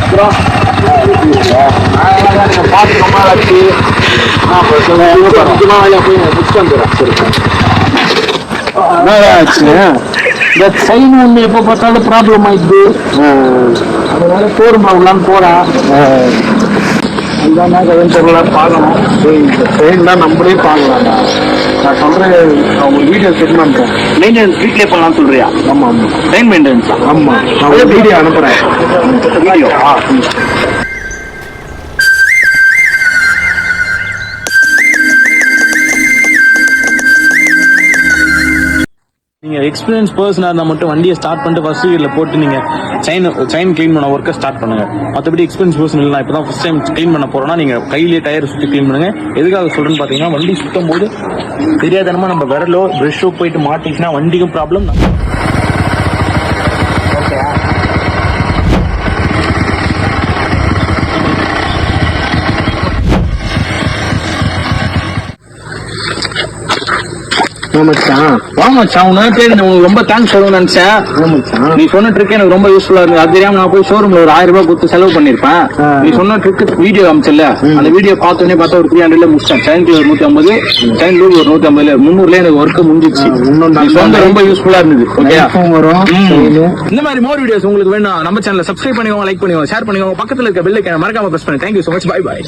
அப்புறம் பார்த்து ரொம்ப ஆச்சு. போய் முடிச்சுட்டு வந்துடுறேன். ஆச்சு இந்த சைன் ஒன்று எப்போ பார்த்தாலும் ப்ராப்ளம் ஆயிடுது. அதனால போருமாங்களான்னு போறேன். அதுதான் பொருளாக பார்க்கணும். இந்த ட்ரெயின் தான் நம்மளே பார்க்கலாம். நான் சொல்றேன், அவங்க வீடியோ செட் பண்ணுறேன். மெயின்டெனன்ஸ் வீட்லேயே பண்ணலாம்னு சொல்றியா? ஆமாம் ஆமாம், ட்ரெயின் மெயின்டெனன்ஸ். ஆமாம், நான் வீடியோ அனுப்புகிறேன். வீடியோ நீங்கள் எக்ஸ்பீரியன்ஸ் பர்சனாக இருந்தால் மட்டும் வண்டியை ஸ்டார்ட் பண்ணிட்டு ஃபர்ஸ்ட் கியரில் போட்டு நீங்கள் செயின் க்ளீன் பண்ண ஒர்க்கை ஸ்டார்ட் பண்ணுங்கள். மற்றபடி எக்ஸ்பீரியன்ஸ் பர்சன் இல்லை, இப்போ தான் ஃபஸ்ட் டைம் க்ளீன் பண்ண போகிறோன்னா நீங்கள் கையிலேயே டயர் சுற்றி க்ளீன் பண்ணுங்கள். எதுக்காக சொல்கிறேன்னு பார்த்தீங்கன்னா, வண்டி சுற்றும் போது தெரியாதனமாக நம்ம விரலோ ப்ரெஷ்ஷோ போயிட்டு மாட்டிச்சுன்னா வண்டிக்கும் ப்ராப்ளம். ரொம்ப தேங்க்ஸ் சொல்லணும்னு நினைச்சேன். நீ சொன்ன ட்ரிக் எனக்கு ரொம்ப யூஸ்ஃபுல்லா இருக்கு. அது தெரியாம நான் போய் ஷோரூம்ல ஒரு 1000 ரூபாய் கொடுத்து செலவு பண்ணிருப்பேன். நீ சொன்ன ட்ரிக் வீடியோ காமிச்சல, அந்த வீடியோ பார்த்தோன்னே பார்த்தா ஒரு 300 முடிச்சேன். டைம்க்கு ஒரு 150, டைம் லூப் ஒரு 150, 300 எனக்கு ஒர்க் முடிஞ்சிச்சு. ரொம்ப யூஸ்ஃபுல்லா இருந்தது. இந்த மாதிரி மோர் வீடியோஸ் உங்களுக்கு வேணும், நம்ம சேனலை சப்ஸ்கிரைப் பண்ணிக்கோங்க, லைக் பண்ணிக்கோங்க, ஷேர் பண்ணிக்கோங்க, பக்கத்துல இருக்க பெல் ஐகானை மறக்காம பிரஸ் பண்ணி. Thank you so much. Bye by.